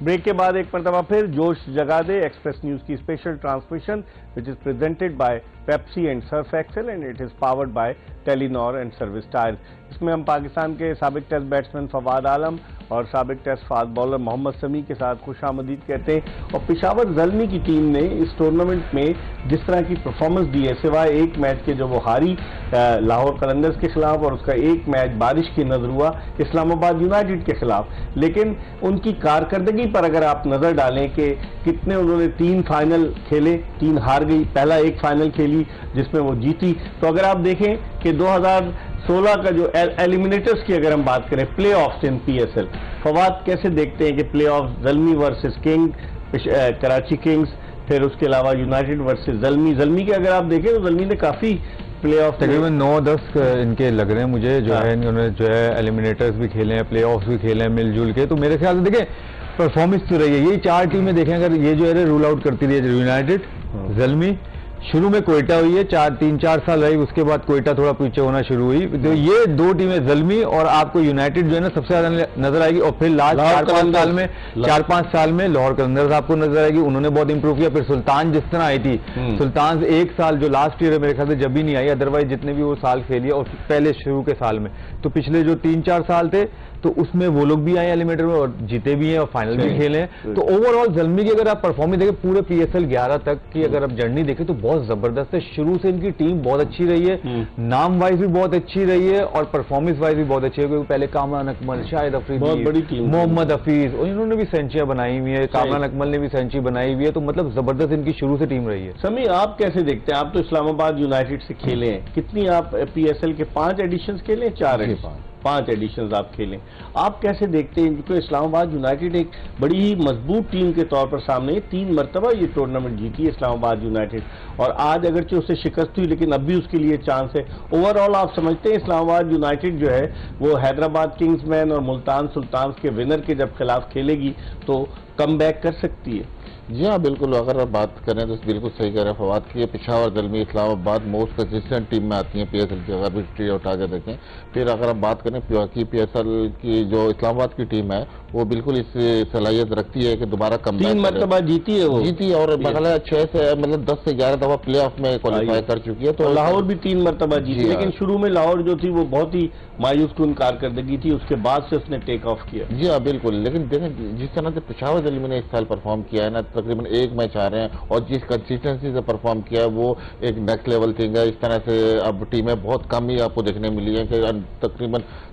ब्रेक के बाद एक मरतबा फिर जोश जगा दे एक्सप्रेस न्यूज की special transmission which is presented by Pepsi and Surf Excel and it is powered by Telenor and service Tyres. इसमें हम पाकिस्तान के साबिक टेस्ट बैट्समैन फवाद आलम और साबिक टेस्ट फास्ट बॉलर मोहम्मद समी के साथ खुशामदीद कहते हैं। और पेशावर ज़ल्मी की टीम ने इस टूर्नामेंट में जिस तरह की परफॉर्मेंस दी है, सिवाय एक मैच के जो वो हारी लाहौर कलंदर्स के खिलाफ और उसका एक मैच बारिश की नजर हुआ इस्लामाबाद यूनाइटेड के खिलाफ, लेकिन उनकी कारकर्दगी पर अगर आप नजर डालें कि कितने उन्होंने 3 फाइनल खेले, 3 हार गई, पहला एक फाइनल खेली जिसमें वो जीती। तो अगर आप देखें कि 2016 का जो एलिमिनेटर्स की अगर हम बात करें, प्ले ऑफ्स इन PSL, फवाद कैसे देखते हैं कि play of Zalmi versus king, Karachi Kings, फिर उसके अलावा यूनाइटेड वर्सेस ज़ल्मी के अगर आप देखें तो ज़ल्मी ने काफ़ी प्लेऑफ तकरीबन 9-10 इनके लग रहे हैं मुझे, जो है इन्होंने जो है एलिमिनेटर्स भी खेले हैं, प्लेऑफ्स भी खेले हैं मिलजुल के। तो मेरे ख्याल से देखें परफॉर्मेंस तो रही है, यही 4 टीमें देखें अगर ये जो है रूल आउट करती रही है, यूनाइटेड, ज़ल्मी, शुरू में कोयटा हुई है, 3-4 साल रही, उसके बाद कोयटा थोड़ा पीछे होना शुरू हुई। तो ये 2 टीमें ज़ल्मी और आपको यूनाइटेड जो है ना सबसे ज्यादा नजर आएगी, और फिर लास्ट 4-5 साल में लाहौर कलंदर्स आपको नजर आएगी, उन्होंने बहुत इंप्रूव किया। फिर सुल्तान जिस तरह आई थी, सुल्तान 1 साल जो लास्ट ईयर है मेरे ख्याल से जब भी नहीं आई, अदरवाइज जितने भी वो साल खेली और पहले शुरू के साल में, तो पिछले जो 3-4 साल थे तो उसमें वो लोग भी आए एलिमिनेटर में और जीते भी हैं और फाइनल भी खेले हैं। तो ओवरऑल ज़ल्मी की अगर आप परफॉर्मेंस देखें पूरे PSL 11 तक की अगर आप जर्नी देखें तो बहुत जबरदस्त है। शुरू से इनकी टीम बहुत अच्छी रही है, नाम वाइज भी बहुत अच्छी रही है और परफॉर्मेंस वाइज भी बहुत अच्छी है, क्योंकि पहले कामरान अकमल, शाहिद अफरीदी, मोहम्मद हफीज, और इन्होंने भी सेंचुरियां बनाई हुई है, कामरान अकमल ने भी सेंचुरी बनाई हुई है। तो मतलब जबरदस्त इनकी शुरू से टीम रही है। समी, आप कैसे देखते हैं? आप तो इस्लामाबाद यूनाइटेड से खेले हैं, कितनी आप PSL के 5 एडिशंस खेले, 4 एडिशन, 5 एडिशंस आप खेलें, आप कैसे देखते हैं? क्योंकि इस्लामाबाद यूनाइटेड एक बड़ी ही मजबूत टीम के तौर पर सामने 3 मरतबा ये टूर्नामेंट जीती है इस्लामाबाद यूनाइटेड, और आज अगरचे उससे शिकस्त हुई लेकिन अब भी उसके लिए चांस है। ओवरऑल आप समझते हैं इस्लामाबाद यूनाइटेड जो है वो हैदराबाद किंग्समैन और मुल्तान सुल्तान के विनर के जब खिलाफ खेलेगी तो कम बैक कर सकती है? जी हाँ, बिल्कुल। अगर आप बात करें तो बिल्कुल सही कह रहे हैं फवाद की, Peshawar, Zalmi, Islamabad most consistent team में आती हैं PSL की, अगर भी ट्री उठा के देखें। फिर अगर आप बात करें कि PSL की जो इस्लामाबाद की टीम है वो बिल्कुल इस सलाहियत रखती है कि दोबारा कम 3 मरतबा जीती है, वो जीती और मतलब 6 से मतलब 10 से 11 दफा प्ले ऑफ में क्वालिफाई कर चुकी है। तो लाहौर भी 3 मरतबा जीती, लेकिन शुरू में लाहौर जो थी वो बहुत ही मायूस कुन कारकर्दगी थी, उसके बाद से उसने टेक ऑफ किया। जी हाँ, बिल्कुल। लेकिन देखें जिस तरह से पिशावर ज़ल्मी ने इस साल परफॉर्म किया है ना, तकरीबन 1 मैच आ रहे हैं और जिस कंसिस्टेंसी से परफॉर्म किया है वो एक नेक्स्ट लेवल थिंग है। इस तरह से अब टीमें बहुत कम ही आपको देखने मिली है कि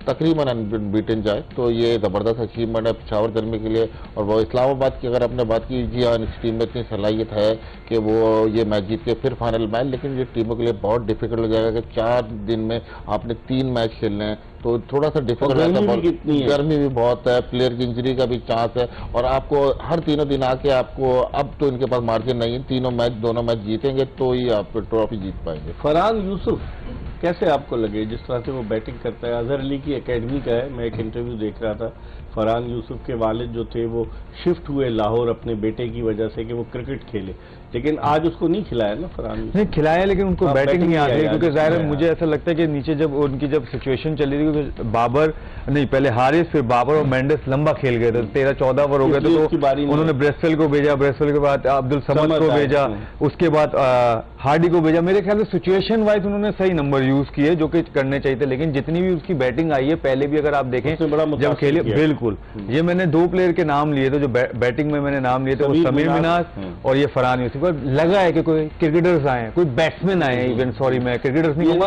तकरीबन अनबीटन जाए, तो ये जबरदस्त अचीवमेंट है पिशावर ज़ल्मी के लिए। और वो इस्लामाबाद की अगर आपने बात की, जी हाँ, इस टीम में इतनी सलाहियत है कि वो ये मैच जीत के फिर फाइनल में आए, लेकिन ये टीमों के लिए बहुत डिफिकल्ट हो जाएगा कि 4 दिन में आपने 3 मैच खेलने हैं, तो थोड़ा सा डिफिकल्ट है। गर्मी भी बहुत है, प्लेयर की इंजरी का भी चांस है, और आपको हर तीनों दिन आके आपको, अब तो इनके पास मार्जिन नहीं है, दोनों मैच जीतेंगे तो ही आप ट्रॉफी जीत पाएंगे। फरहान यूसुफ कैसे आपको लगे जिस तरह से वो बैटिंग करता है? अजहर अली की एकेडमी का है, मैं एक इंटरव्यू देख रहा था, फरहान यूसुफ के वालिद जो थे वो शिफ्ट हुए लाहौर अपने बेटे की वजह से कि वो क्रिकेट खेले, लेकिन आज उसको नहीं खिलाया ना फरहान? नहीं खिलाया, लेकिन उनको बैटिंग नहीं आती है, क्योंकि जाहिर है मुझे ऐसा लगता है कि नीचे जब उनकी सिचुएशन चली थी, क्योंकि बाबर नहीं, पहले हारिस, फिर बाबर और मेंडिस लंबा खेल गए थे, 13-14 ओवर हो गए थे, तो उन्होंने ब्रेसवेल को भेजा, ब्रेसवेल के बाद अब्दुल समद को भेजा, उसके बाद हार्डी को भेजा। मेरे ख्याल से सिचुएशन वाइज उन्होंने सही नंबर यूज किए जो कि करने चाहिए थे, लेकिन जितनी भी उसकी बैटिंग आई है पहले भी अगर आप देखें जब खेले, बिल्कुल ये मैंने 2 प्लेयर के नाम लिए थे जो बैटिंग में मैंने नाम लिए थे, वो समीर मिनाज और ये फरहान यूसुफ। लगा है कि कोई क्रिकेटर्स आए, कोई बैट्समैन आए, इवन सॉरी मैं क्रिकेटर्स नहीं कहूंगा,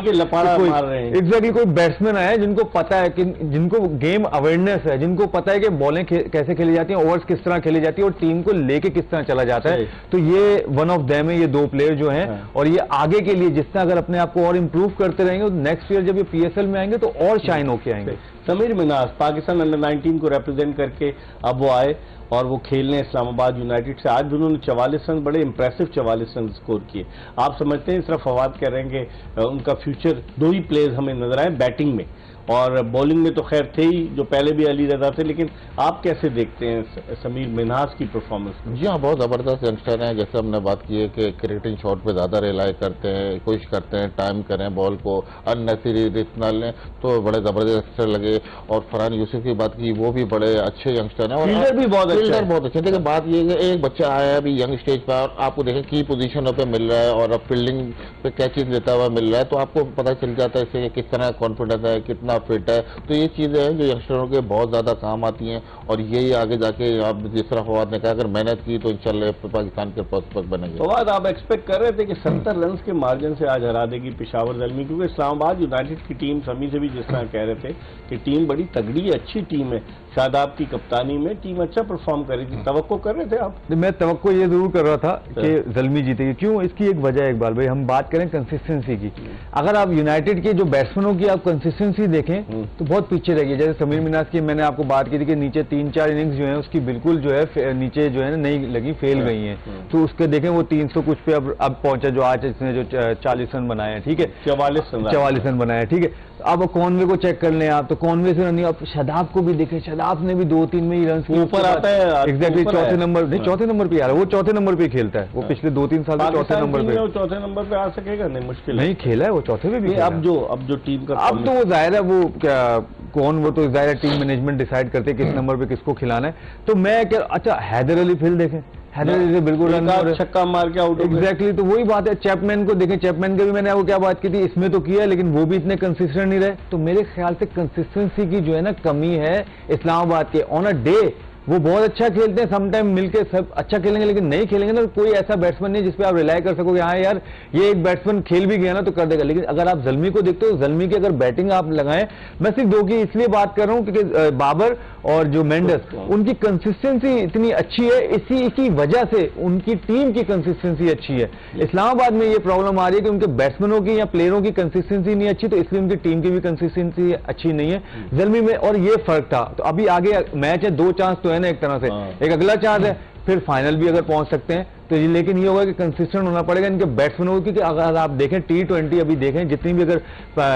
एग्जैक्टली कोई बैट्समैन आए जिनको पता है कि जिनको गेम अवेयरनेस है, जिनको पता है कि बॉलें कैसे खेली जाती हैं, ओवर्स किस तरह खेली जाती है और टीम को लेके किस तरह चला जाता है। तो ये वन ऑफ देम है, ये 2 प्लेयर जो हैं, और ये आगे के लिए जिस तरह अगर अपने आप को और इंप्रूव करते रहेंगे, नेक्स्ट ईयर जब ये PSL में आएंगे तो और शाइन होके आएंगे। समीर मिनाज पाकिस्तान अंडर 19 को रिप्रेजेंट करके अब वो आए और वो खेलने इस्लामाबाद यूनाइटेड से, आज भी उन्होंने 44 रन, बड़े इंप्रेसिव 44 रन स्कोर किए। आप समझते हैं, सिर्फ फवाद कह रहे हैं कि उनका फ्यूचर 2 ही प्लेयर्स हमें नजर आए बैटिंग में, और बॉलिंग में तो खैर थे ही जो पहले भी अली रजा थे, लेकिन आप कैसे देखते हैं समीर मिन्हाज की परफॉर्मेंस? जी हाँ, बहुत ज़बरदस्त यंगस्टर हैं। जैसे हमने बात की है कि क्रिकेटिंग शॉट पे ज़्यादा रिलाई करते हैं, कोशिश करते हैं टाइम करें, बॉल को अननेसेसरी रिस्क न लें, तो बड़े ज़बरदस्त यंगस्टर लगे। और फरहान यूसुफ की बात की, वो भी बड़े अच्छे यंगस्टर हैं और फील्डर भी बहुत अच्छे। देखिए बात ये है कि एक बच्चा आया है अभी यंग स्टेज पर, आपको देखें की पोजीशनों पे मिल रहा है और अब फील्डिंग पे कैचेज देता हुआ मिल रहा है, तो आपको पता चल जाता है इससे किस तरह कॉन्फिडेंस है, कितना फिट है। तो ये चीजें हैं जो यंगस्टरों के बहुत ज्यादा काम आती हैं, और यही आगे जाके आप जिस तरह फवाद ने कहा, अगर मेहनत की तो इंशाल्लाह पाकिस्तान के प्रोस्पेक्ट बनेंगे। फवाद, आप एक्सपेक्ट कर रहे थे कि 70 रन के मार्जिन से आज हरा देगी पिशावर ज़ल्मी? क्योंकि इस्लामाबाद यूनाइटेड की टीम, समी से भी जिस तरह कह रहे थे कि टीम बड़ी तगड़ी अच्छी टीम है, शादाब की कप्तानी में टीम अच्छा परफॉर्म परफॉर्म करी थी, तवक्को कर रहे थे आप? मैं तवक्को ये जरूर कर रहा था कि ज़ल्मी जीतेगी। क्यों? इसकी एक वजह है इकबाल भाई, हम बात करें कंसिस्टेंसी की। अगर आप यूनाइटेड के जो बैट्समैनों की आप कंसिस्टेंसी देखें तो बहुत पीछे रह गई। जैसे समीर मिन्हाज की मैंने आपको बात की थी कि नीचे 3-4 इनिंग्स जो है उसकी बिल्कुल जो है नीचे जो है ना नहीं लगी, फेल गई हैं। तो उसके देखें वो 300 कुछ पे अब पहुंचा, जो आज इसने जो 40 रन बनाए हैं, ठीक है, 44 रन बनाए हैं, ठीक है। अब कॉनवे को चेक कर लें आप, तो कॉनवे से रन, अब शदाब को भी देखें, शदाब ने भी 2-3 में ही रन ऊपर आता है, एग्जैक्टली चौथे नंबर, नहीं चौथे नंबर पे आ रहा है वो, चौथे नंबर पे खेलता है वो, पिछले 2-3 साल से चौथे नंबर पे। चौथे नंबर पे आ सकेगा? नहीं, मुश्किल नहीं खेला है वो, चौथे पे भी। अब जो टीम का, अब तो वो जाहिर है वो क्या कौन, वो तो जाहिर है टीम मैनेजमेंट डिसाइड करते किस नंबर पे किसको खिलाना है। तो मैं क्या, अच्छा हैदर अली फिल देखें, हैदर अली से बिल्कुल छक्का मार के आउट। एग्जैक्टली, तो वही बात है। चैपमैन को देखें, चैपमैन के भी मैंने वो क्या बात की थी, इसमें तो किया है लेकिन वो भी इतने कंसिस्टेंट नहीं रहे। तो मेरे ख्याल से कंसिस्टेंसी की जो है ना कमी है इस्लामाबाद के। ऑन अ डे वो बहुत अच्छा खेलते हैं, समटाइम मिलके सब अच्छा खेलेंगे, लेकिन नहीं खेलेंगे ना, कोई ऐसा बैट्समैन नहीं जिसपे आप रिलाई कर सकोगे हाँ यार ये एक बैट्समैन खेल भी गया ना तो कर देगा। लेकिन अगर आप ज़ल्मी को देखते हो, ज़ल्मी की अगर बैटिंग आप लगाएं, मैं सिर्फ दो की इसलिए बात कर रहा हूं क्योंकि बाबर और जो मेंडस, उनकी कंसिस्टेंसी इतनी अच्छी है, इसी की वजह से उनकी टीम की कंसिस्टेंसी अच्छी है। इस्लामाबाद में ये प्रॉब्लम आ रही है कि उनके बैट्समैनों की या प्लेयरों की कंसिस्टेंसी नहीं अच्छी, तो इसलिए उनकी टीम की भी कंसिस्टेंसी अच्छी नहीं है ज़ल्मी में, और ये फर्क था। तो अभी आगे मैच है, 2 चांस तो है ना एक तरह से, एक अगला चांस है, फिर फाइनल भी अगर पहुंच सकते हैं तो ये, लेकिन ये होगा कि कंसिस्टेंट होना पड़ेगा इनके बैट्समैनों को। क्योंकि अगर आप देखें T20 अभी देखें जितनी भी अगर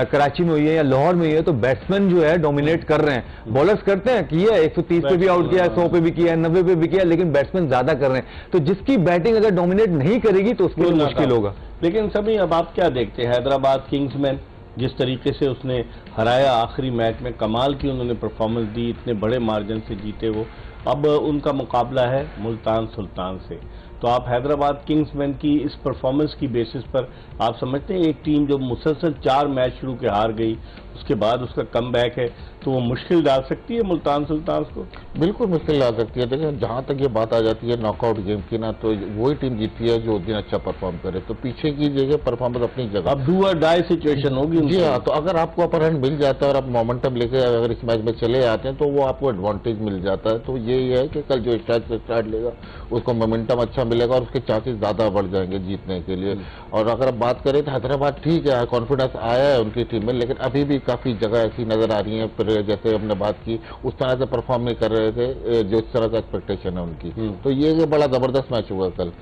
कराची में हुई है या लाहौर में हुई है, तो बैट्समैन जो है डोमिनेट कर रहे हैं। बॉलर्स करते हैं किया 130 पे भी आउट किया, 100 पे भी किया, 90 पे भी किया, लेकिन बैट्समैन ज्यादा कर रहे हैं। तो जिसकी बैटिंग अगर डोमिनेट नहीं करेगी तो उसके लिए मुश्किल होगा। लेकिन सभी अब आप क्या देखते हैं, हैदराबाद किंग्समैन जिस तरीके से उसने हराया आखिरी मैच में, कमाल की उन्होंने परफॉर्मेंस दी, इतने बड़े मार्जिन से जीते वो, अब उनका मुकाबला है मुल्तान सुल्तान से। तो आप हैदराबाद किंग्समैन की इस परफॉर्मेंस की बेसिस पर आप समझते हैं एक टीम जो मुसलसल 4 मैच शुरू के हार गई, उसके बाद उसका कमबैक है, तो वो मुश्किल डाल सकती है मुल्तान सुल्तान को? बिल्कुल मुश्किल डाल सकती है। देखिए जहां तक ये बात आ जाती है नॉकआउट गेम की ना, तो वही टीम जीतती है जो उस दिन अच्छा परफॉर्म करे। तो पीछे की जगह परफॉर्मेंस अपनी जगह, अब डू और डाई सिचुएशन होगी। जी हाँ, तो अगर आपको अपर हैंड मिल जाता है और आप मोमेंटम लेके अगर इस मैच में चले आते हैं तो वो आपको एडवांटेज मिल जाता है। तो यही है कि कल जो स्टार्ट लेगा उसको मोमेंटम अच्छा मिलेगा और उसके चांसेस ज्यादा बढ़ जाएंगे जीतने के लिए। और अगर आप बात करें तो हैदराबाद ठीक है, कॉन्फिडेंस आया है उनकी टीम में, लेकिन अभी भी काफी जगह ऐसी नजर आ रही है, फिर जैसे हमने बात की उस तरह से परफॉर्म नहीं कर रहे थे जो इस तरह का एक्सपेक्टेशन है उनकी। तो ये बड़ा जबरदस्त मैच हुआ कल।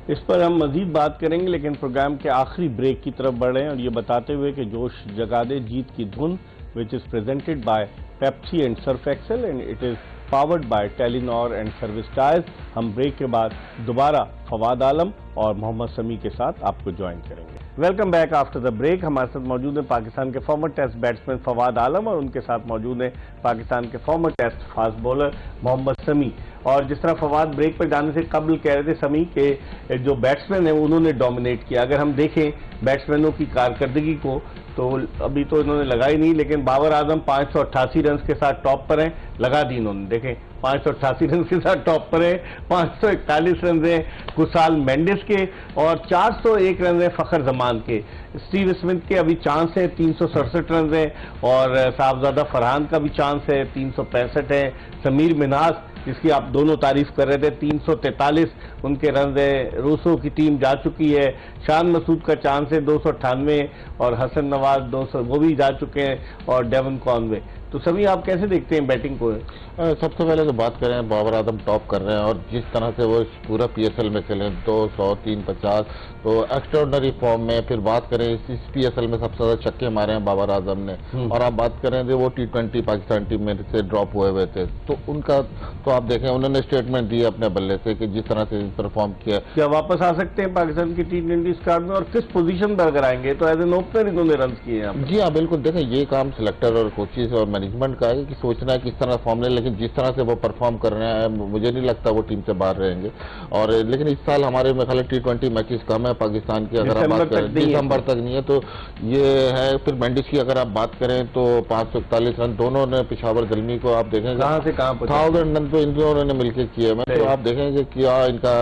इस पर हम मजीद बात करेंगे, लेकिन प्रोग्राम के आखिरी ब्रेक की तरफ बढ़े हैं और ये बताते हुए कि जोश जगा दे जीत की धुन, which is presented by Pepsi and Surf Excel and it is powered by Telenor and service tyres. हम ब्रेक के बाद दोबारा फवाद आलम और मोहम्मद समी के साथ आपको ज्वाइन करेंगे। Welcome back after the break. हमारे साथ मौजूद है पाकिस्तान के former test batsman Fawad Alam और उनके साथ मौजूद है पाकिस्तान के former test fast bowler Mohammad Sami. और जिस तरह फवाद ब्रेक पर जाने से कबल कह रहे थे समी के जो बैट्समैन है उन्होंने डोमिनेट किया। अगर हम देखें बैट्समैनों की कारकर्दगी को तो अभी तो इन्होंने लगाई नहीं, लेकिन बाबर आजम 588 रन के साथ टॉप पर हैं, लगा दी इन्होंने। देखें 588 रन के साथ टॉप पर है, 541 रन है कुसाल मेंडिस के और 401 रन है फखर जमान के। स्टीव स्मिथ के अभी चांस है 367 रन है और साहबजादा फरहान का भी चांस है 365 है। समीर मिन्हाज जिसकी आप दोनों तारीफ कर रहे थे 343 उनके रन है। रूसो की टीम जा चुकी है, शान मसूद का चांस है 298 और हसन नवाज 200 वो भी जा चुके हैं और डेवन कॉनवे। तो सभी आप कैसे देखते हैं बैटिंग को? सबसे पहले तो बात करें बाबर आजम टॉप कर रहे हैं और जिस तरह से वो पूरा PSL में खेले 200 350 तो एक्स्ट्राऑर्डिनरी फॉर्म में। फिर बात करें इस PSL में सबसे ज्यादा छक्के मारे हैं बाबर आजम ने। और आप बात करें जो वो T20 पाकिस्तान टीम में से ड्रॉप हुए थे तो उनका तो आप देखें उन्होंने स्टेटमेंट दिया अपने बल्ले से कि जिस तरह से परफॉर्म किया। क्या वापस आ सकते हैं पाकिस्तान की T20 स्क्वाड में और किस पोजीशन पर अगर आएंगे? तो एज एन ओपनर इन्होंने रन किए हैं। जी हाँ बिल्कुल, देखें ये काम सिलेक्टर और कोचेज और मैनेजमेंट का है कि सोचना है किस तरह फॉर्म ले, लेकिन जिस तरह से वो परफॉर्म कर रहे हैं मुझे नहीं लगता वो टीम से बाहर रहेंगे। और लेकिन इस साल हमारे में खाली T20 मैचेस कम है पाकिस्तान की, अगर आप बात करें दिसंबर तक नहीं है तो ये है। फिर मेंडिस की अगर आप बात करें तो 541 रन दोनों ने पेशावर ज़ल्मी को आप देखेंगे कहां से कहां 1000 रन तो इन दोनों ने मिलकर किए हैं। तो आप देखेंगे क्या इनका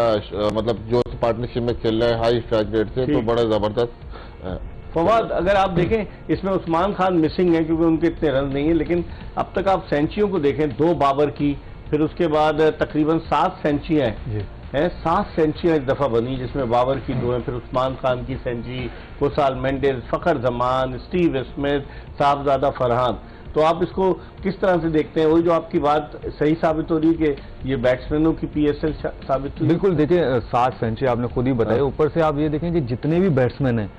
मतलब जो पार्टनरशिप में खेल रहे हैं हाई स्ट्राइक रेट से, तो बड़ा जबरदस्त। फवाद अगर आप देखें इसमें उस्मान खान मिसिंग है क्योंकि उनके इतने रन नहीं है, लेकिन अब तक आप सेंचुरियों को देखें 2 बाबर की, फिर उसके बाद तकरीबन 7 सेंचुरियां हैं, 7 सेंचुरियां इस दफा बनी, जिसमें बाबर की 2 हैं, फिर उस्मान खान की सेंचुरी, कुसाल मेंडेस, फखर जमान, स्टीव स्मिथ, साहबजादा फरहान। तो आप इसको किस तरह से देखते हैं? वही जो आपकी बात सही साबित हो रही है कि ये बैट्समैनों की पीएसएल साबित हुई। बिल्कुल, देखिए 7 सेंचुरी आपने खुद ही बताया। ऊपर से आप ये देखें कि जितने भी बैट्समैन हैं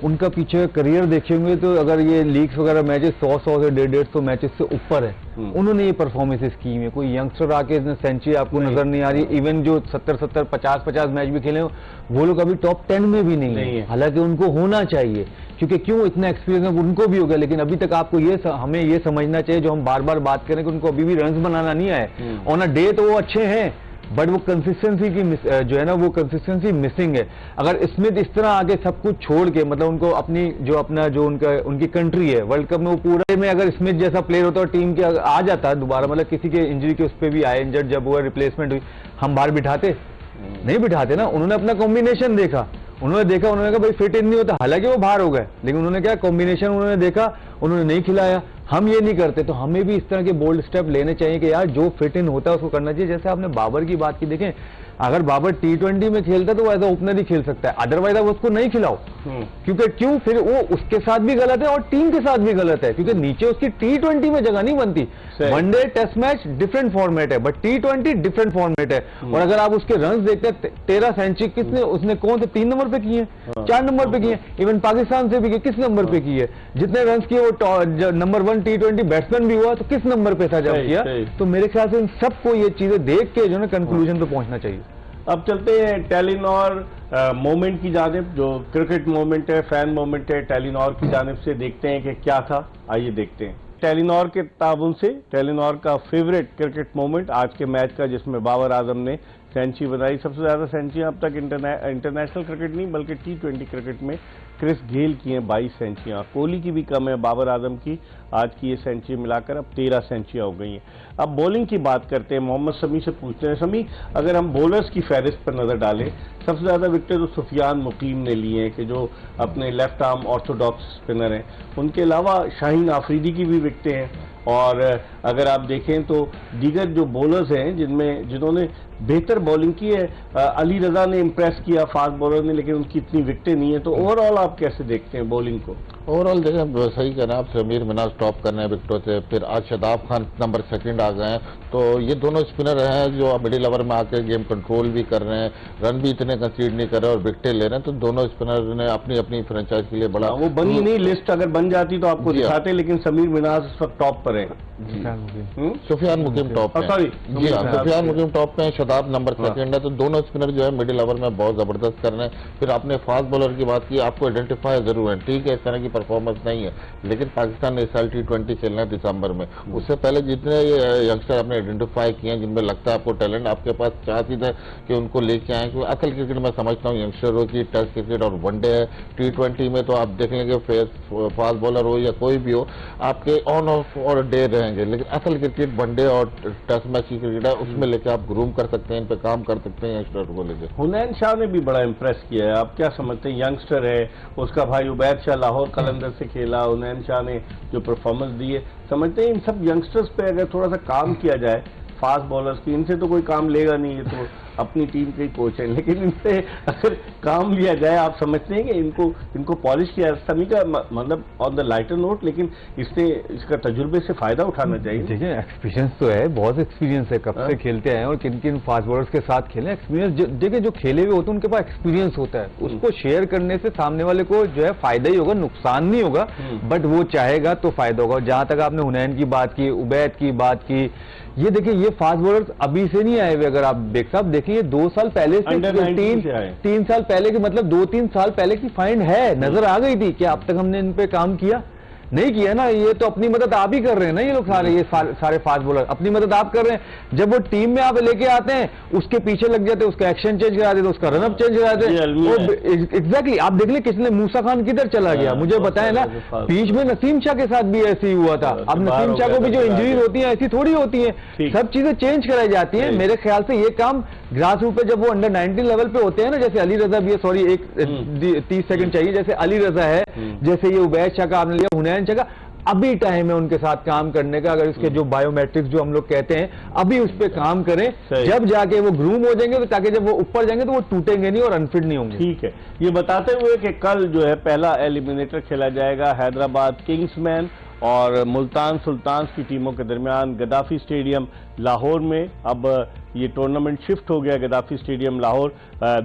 उनका पीछे करियर देखेंगे तो अगर ये लीग्स वगैरह मैचेस 100 से 150 मैचेस से ऊपर है, उन्होंने ये परफॉर्मेंस की है। कोई यंगस्टर आके इसने सेंचुरी आपको नजर नहीं आ रही। इवन जो 70-70, 50-50 मैच भी खेले वो लोग अभी टॉप 10 में भी नहीं है। हालांकि उनको होना चाहिए, क्योंकि क्यों इतना एक्सपीरियंस उनको भी हो गया, लेकिन अभी तक आपको हमें ये समझना चाहिए, जो हम बार बार बात करें कि उनको अभी भी रन्स बनाना नहीं आए। ऑन अ डे तो वो अच्छे हैं, बट वो कंसिस्टेंसी की जो है ना, वो कंसिस्टेंसी मिसिंग है। अगर स्मिथ इस तरह आगे सब कुछ छोड़ के, मतलब उनको उनकी कंट्री है वर्ल्ड कप में, वो पूरे में अगर स्मिथ जैसा प्लेयर होता और टीम के आ जाता दोबारा, मतलब किसी के इंजरी के उस पर भी आए, इंजर्ड जब हुआ, रिप्लेसमेंट हुई, हम बाहर बिठाते नहीं बिठाते ना। उन्होंने अपना कॉम्बिनेशन देखा, उन्होंने कहा भाई फिट इन नहीं होता, हालांकि वो बाहर हो गए, लेकिन उन्होंने क्या कॉम्बिनेशन उन्होंने देखा, उन्होंने नहीं खिलाया। हम ये नहीं करते, तो हमें भी इस तरह के बोल्ड स्टेप लेने चाहिए कि यार जो फिट इन होता है उसको करना चाहिए। जैसे आपने बाबर की बात की, देखें अगर बाबर T20 में खेलता तो वो एज ओपनर ही खेल सकता है, अदरवाइज आप उसको नहीं खिलाओ। क्यों फिर वो उसके साथ भी गलत है और टीम के साथ भी गलत है, क्योंकि नीचे उसकी T20 में जगह नहीं बनती। One day test match different format है, बट T20 डिफरेंट फॉर्मेट है। और अगर आप उसके रन देखते हैं, 13 सेंचुरी उसने कौन से 3 नंबर पे किए, 4 नंबर पे किए, इवन पाकिस्तान से भी किस नंबर पे किए, जितने रन किए वो नंबर 1 T20 बैट्समैन भी हुआ तो किस नंबर पे था जब किया। तो मेरे ख्याल से इन सबको ये चीजें देख के जो है कंक्लूजन पे पहुंचना चाहिए। अब चलते हैं टेलीनॉर मोमेंट की जानिब, जो क्रिकेट मोमेंट है, फैन मोमेंट है, टेलीनॉर की जानिब से देखते हैं कि क्या था। आइए देखते हैं टेलीनॉर के ताबुन से टेलीनॉर का फेवरेट क्रिकेट मोमेंट आज के मैच का, जिसमें बाबर आजम ने सेंचुरी बनाई। सबसे ज्यादा सेंचुरी अब तक इंटरनेशनल क्रिकेट नहीं बल्कि T20 क्रिकेट में क्रिस गेल की हैं 22 सेंचुरियां। कोहली की भी कम है, बाबर आजम की आज की ये सेंचुरी मिलाकर अब 13 सेंचुरियां हो गई हैं। अब बॉलिंग की बात करते हैं, मोहम्मद शमी से पूछते हैं। शमी, अगर हम बॉलर्स की फहरिस्त पर नजर डालें, सबसे ज्यादा विकेट तो सुफियान मुकीम ने लिए हैं कि जो अपने लेफ्ट आर्म ऑर्थोडॉक्स स्पिनर हैं। उनके अलावा शाहीन आफरीदी की भी विकेटें हैं। और अगर आप देखें तो दीगर जो बॉलर्स हैं जिन्होंने बेहतर बॉलिंग की है, अली रजा ने इंप्रेस किया फास्ट बॉलर ने, लेकिन उनकी इतनी विकेटें नहीं है। तो ओवरऑल आप कैसे देखते हैं बॉलिंग को? ओवरऑल देखें, सही कहना आप, समीर मिनाज टॉप कर रहे हैं विकेटों से, फिर आज शादाब खान नंबर 2 आ गए हैं। तो ये दोनों स्पिनर हैं जो मिडिल ओवर में आकर गेम कंट्रोल भी कर रहे हैं, रन भी इतने कंसीड नहीं कर रहे और विकेटें ले रहे हैं। तो दोनों स्पिनर ने अपनी अपनी फ्रेंचाइज के लिए बड़ा, वो बनी नहीं लिस्ट, अगर बन जाती तो आपको दिखाते, लेकिन समीर मिनाज इस वक्त टॉप पर है। सुफियान मुकीम टॉप पे, जी हाँ, सुफियान मुकीम टॉप पे, शादाब नंबर 2 है। तो दोनों स्पिनर जो है मिडिल ओवर में बहुत जबरदस्त कर रहे हैं। फिर आपने फास्ट बॉलर की बात की, आपको आइडेंटिफाई जरूर है, ठीक है इस तरह की परफॉर्मेंस नहीं है, लेकिन पाकिस्तान ने इस साल T20 खेलना है दिसंबर में। उससे पहले जितने यंगस्टर आपने आइडेंटिफाई किए हैं जिनमें लगता है आपको टैलेंट, आपके पास चाहती है कि उनको लेके आए। क्योंकि असल क्रिकेट में समझता हूँ यंगस्टरों की टेस्ट क्रिकेट और वनडे है। T20 में तो आप देख लेंगे फास्ट बॉलर हो या कोई भी हो, आपके ऑन ऑफ और डे रहेंगे, लेकिन असल क्रिकेट वनडे और टेस्ट मैच की क्रिकेट है, उसमें लेके आप ग्रूम कर सकते हैं, इन पे काम कर सकते हैं यंगस्टर को लेके। हुनैन शाह ने भी बड़ा इंप्रेस किया है, आप क्या समझते हैं? यंगस्टर है, उसका भाई उबैद शाह लाहौर कलंदर से खेला, हुनैन शाह ने जो परफॉर्मेंस दी है, समझते हैं इन सब यंगस्टर्स पे अगर थोड़ा सा काम किया जाए, फास्ट बॉलर्स की, इनसे तो कोई काम लेगा नहीं, ये तो अपनी टीम के ही कोच हैं, लेकिन इनसे अगर काम लिया जाए, आप समझते हैं कि इनको पॉलिश किया समी का, मतलब ऑन द लाइटर नोट, लेकिन इसका तजुर्बे से फायदा उठाना चाहिए। देखिए एक्सपीरियंस तो है, बहुत एक्सपीरियंस है, कब से खेलते आए और किन किन फास्ट बॉलर्स के साथ खेले। एक्सपीरियंस देखिए, जो खेले हुए होते हैं उनके पास एक्सपीरियंस होता है, उसको शेयर करने से सामने वाले को जो है फायदा ही होगा, नुकसान नहीं होगा, बट वो चाहेगा तो फायदा होगा। जहां तक आपने हुनैन की बात की, उबैद की बात की, ये देखिए ये फास्ट बॉलर्स अभी से नहीं आए हुए। अगर आप देखिए 2 साल पहले से, 3 साल पहले के, मतलब 2-3 साल पहले की फाइंड है, नजर आ गई थी कि अब तक हमने इन पे काम किया नहीं किया ना। ये तो अपनी मदद आप ही कर रहे हैं ना, ये लोग सारे, ये सारे फास्ट बॉलर अपनी मदद आप कर रहे हैं। जब वो टीम में आप लेके आते हैं, उसके पीछे लग जाते हैं, उसका एक्शन चेंज करा देते, उसका रनअप चेंज करा देते। एग्जैक्टली, आप देख ले किसने, मूसा खान किधर चला गया, मुझे बताया ना, बीच में नसीम शाह के साथ भी ऐसे ही हुआ था। अब नसीम शाह को भी जो इंजरी होती है ऐसी थोड़ी होती है, सब चीजें चेंज कराई जाती है। मेरे ख्याल से ये काम ग्रास रूट पे जब वो अंडर 19 लेवल पे होते हैं ना, जैसे अली रजा भी है, सॉरी 30 सेकंड चाहिए, जैसे अली रजा है, जैसे ये उबैद शाह का आपने लिया, हुनैन शाह का, अभी टाइम है उनके साथ काम करने का। अगर इसके जो बायोमेट्रिक्स जो हम लोग कहते हैं, अभी उस पर काम करें, जब जाके वो ग्रूम हो जाएंगे, तो ताकि जब वो ऊपर जाएंगे तो वो टूटेंगे नहीं और अनफिट नहीं होंगे। ठीक है, ये बताते हुए कि कल जो है पहला एलिमिनेटर खेला जाएगा हैदराबाद किंग्समैन और मुल्तान सुल्तान्स की टीमों के दरमियान गद्दाफी स्टेडियम लाहौर में। अब ये टूर्नामेंट शिफ्ट हो गया गद्दाफी स्टेडियम लाहौर।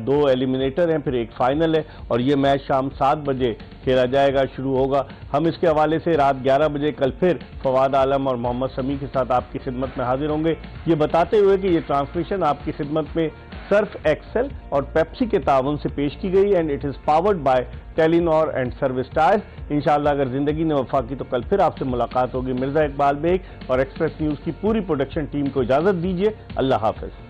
2 एलिमिनेटर हैं, फिर एक फाइनल है और ये मैच शाम 7 बजे खेला जाएगा, शुरू होगा। हम इसके हवाले से रात 11 बजे कल फिर फवाद आलम और मोहम्मद शमी के साथ आपकी खिदमत में हाजिर होंगे, ये बताते हुए कि ये ट्रांसमिशन आपकी खिदमत में सर्फ एक्सेल और पेप्सी के ताउन से पेश की गई and it is powered by Telenor and service tyres. इंशाअल्लाह अगर जिंदगी ने वफा की तो कल फिर आपसे मुलाकात होगी। मिर्जा इकबाल बेग और एक्सप्रेस न्यूज़ की पूरी प्रोडक्शन टीम को इजाज़त दीजिए। अल्लाह हाफ़िज़।